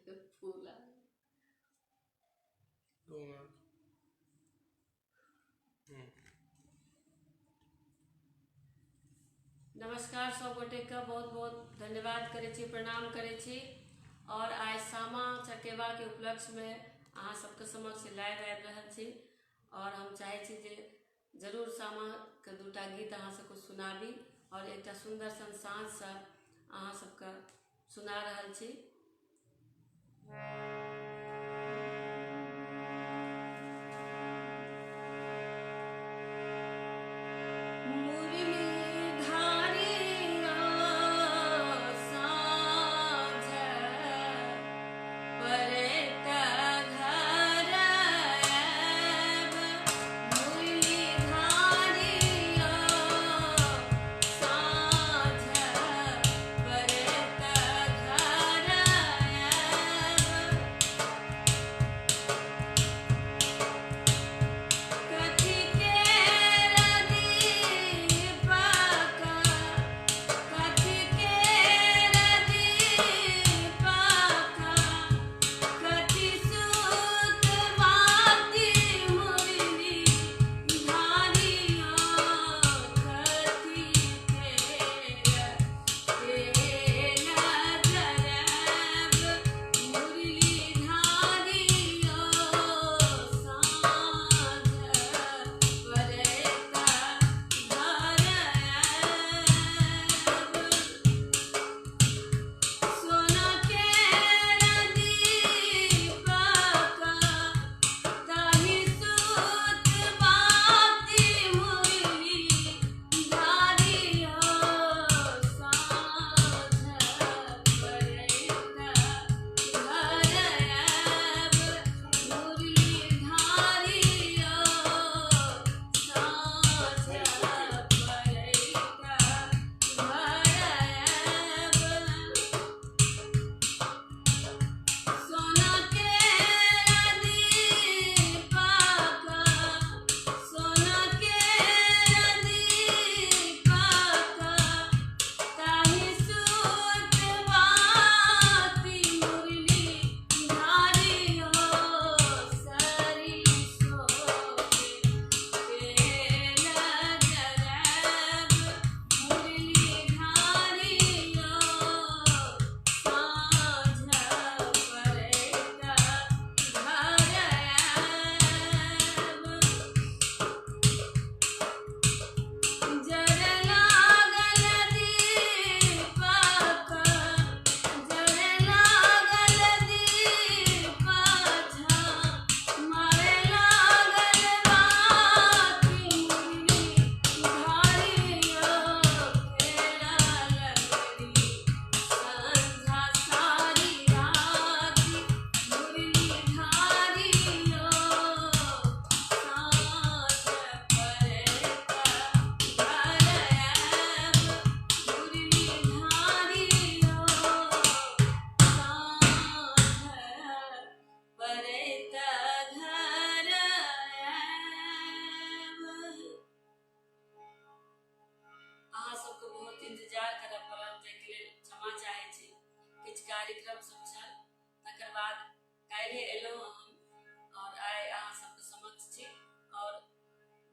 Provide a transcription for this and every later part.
फूला नमस्कार सब गोटे का बहुत बहुत धन्यवाद करे छी, प्रणाम करे छी। और आज सामा चकेवा के उपलक्ष्य में अहाँ सबके समक्ष लाइव आबि रहल छी और हम चाहे छी जे जरूर सामा के दूटा गीत अहाँ सबके सुनाबी और एक सुंदर सन साँझ से अहाँ सबके सुना रहल छी। इंतजार करऽ पड़ल, ताहि लेल क्षमा चाहे छी। किछु कार्यक्रम सब छल, तकर बाद काल्हि एलहुँ हम और आइ अहाँ सबके समक्ष छी। और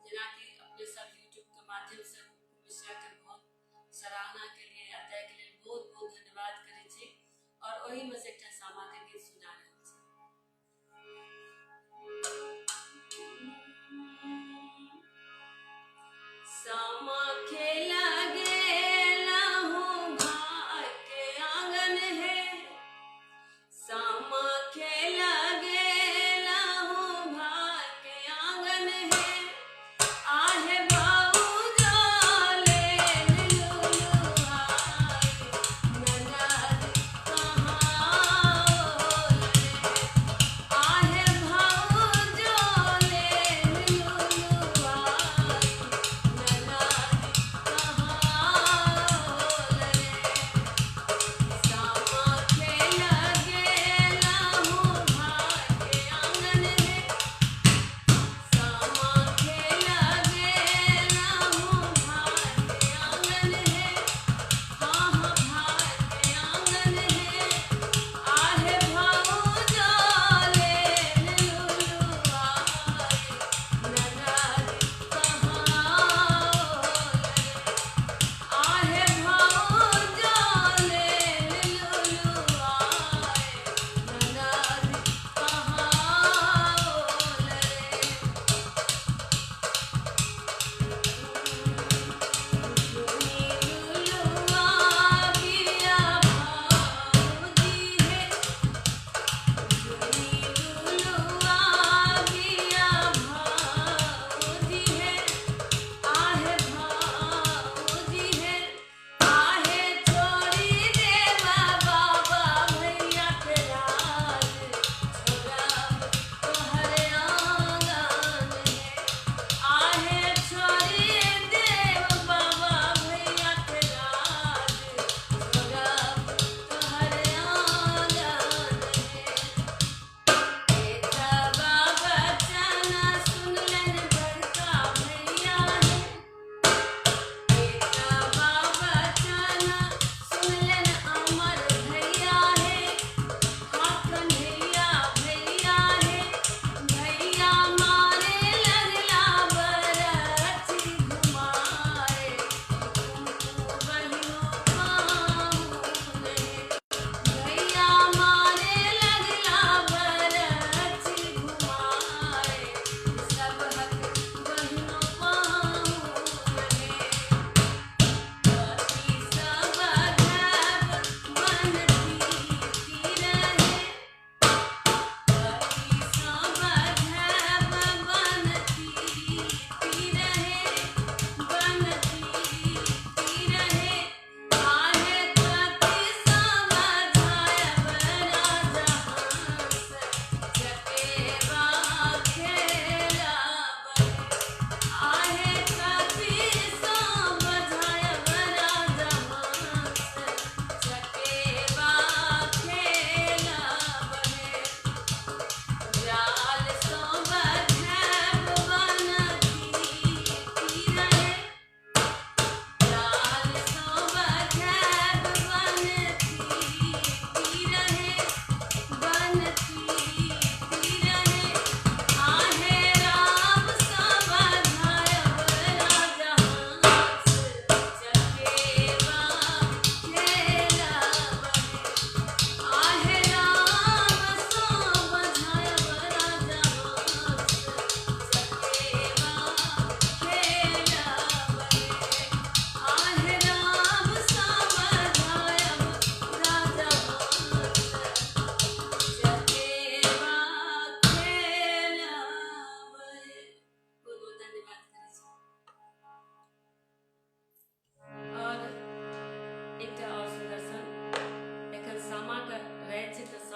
जेनाकि अपने सब यूट्यूब के माध्यम से मिश्रा के बहुत सराहना के लिए आ ताहि के लेल बहुत बहुत धन्यवाद करे छी। और ओही में से एकटा सामा के गीत सुना रहल छी। सामा खेला गेला हूँ भाई के आंगन है, सामा खेला गेला हूँ भाई के आंगन है। आहे बाऊजा ले लुलुआई, ननद कहाँ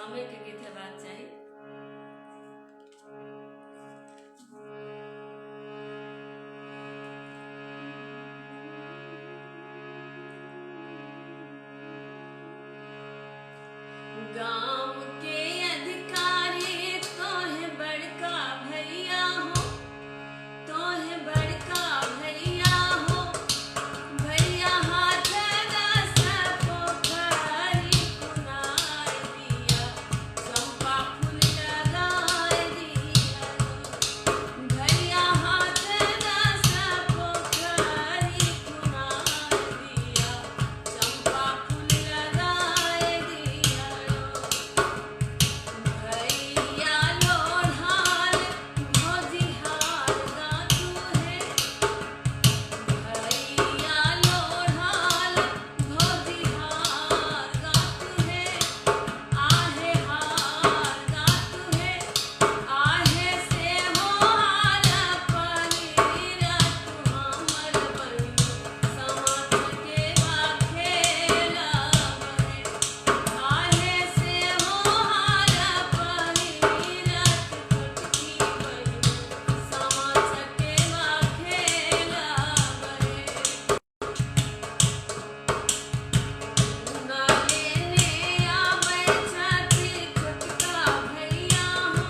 समय के गीत हेबाक चाही। गाँव के अधिकारी तोहे बड़का भैया हो, तोहे बड़का भैया हो, भैया हाथ दस पोखरी खुनाए दिया, चंपा फूल लगाए दिया। भैया हाथ दस पोखरी खुनाए दिया, चंपा फूल लगाए दिया। भैया लोढ़ाल भोजिहार गातू है, भैया लोढ़ाल भोजिहार गातू है, आहे हार गातू है, आहे से हो हार पनीर तू हमर बहिन, समाज के बाखेला बहे। आहे से हो हार पनीर छोटकी बहिन, समाज के बाखेला बहे। ना लेने आबै छथि छोटका भैया हो,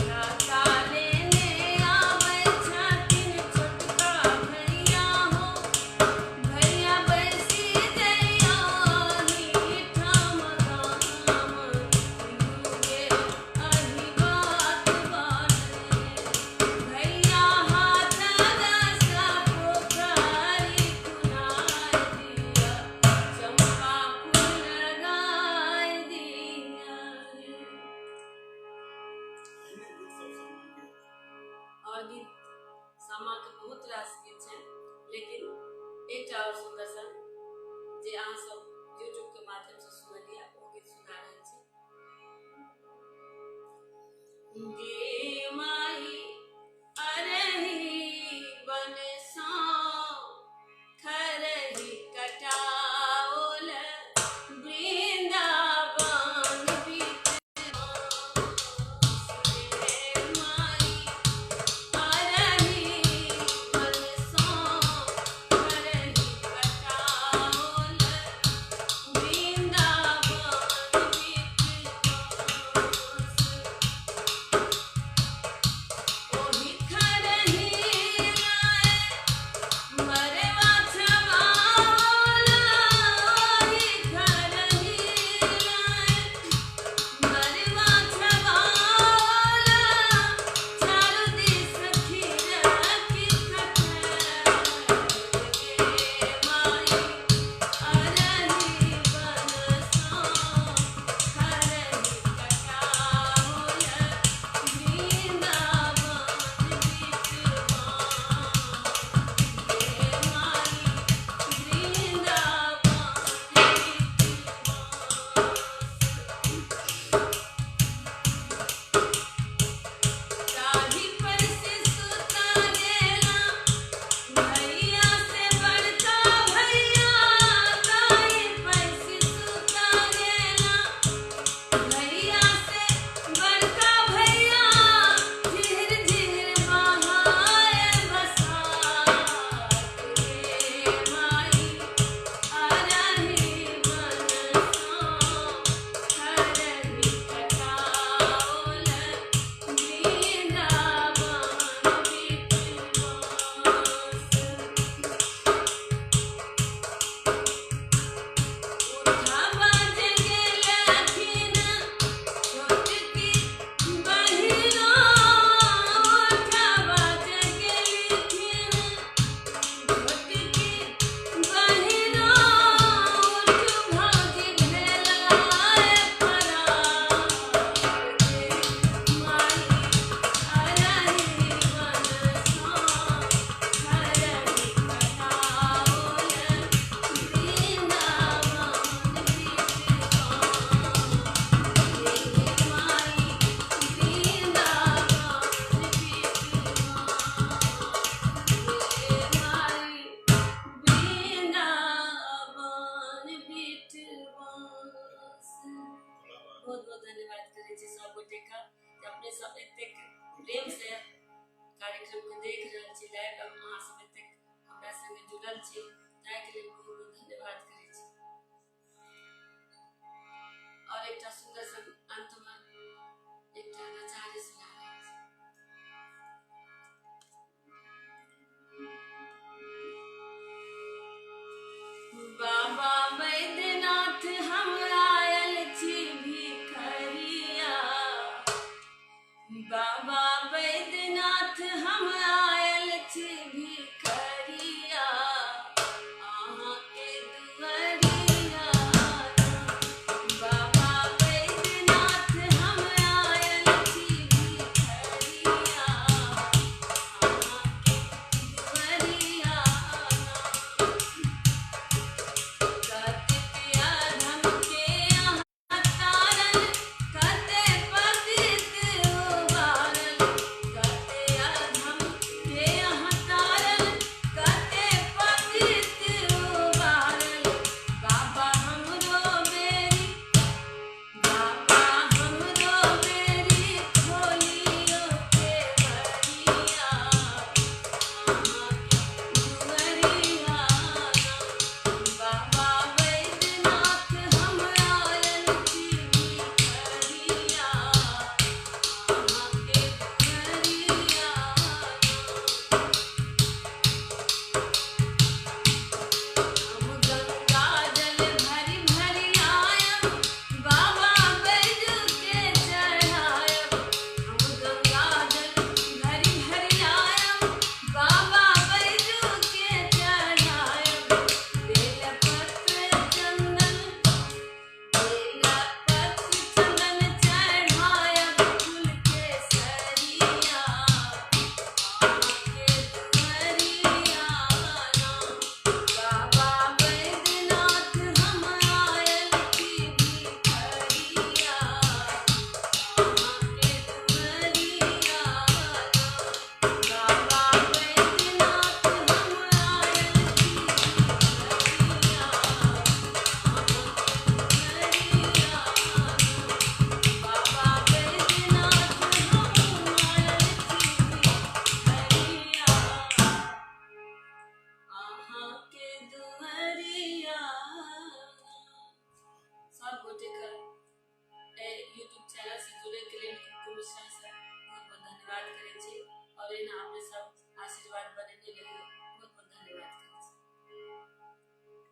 काका लेने आबै छथिन छोटका भैया हो, भैया बैसी जइया ठाम गाम, डूबे अहि बात बाटे। भैया हाथ दस पोखरी खुनाए दिया, चंपा फूल लगाए दिया। और गीत सामा के बहुत रास गीत छै, लेकिन एकटा और सुंदर सन जे अहाँ सब यूट्यूब के माध्यम से सुनलिए ओ गीत सुना रहल छी। गे माई अरही बन सँ खरही कटाओल, वृंदावन बीच गे माई अरही बन सँ खरही कटाओल, वृंदावन बीच धन्यवाद करे छी सब गोटे का अपने सब एतेक प्रेम से कार्यक्रम के देख रहल छी लाइव अहाँ सब एतेक हमरा संगे जुड़ल छी ताहि के लेल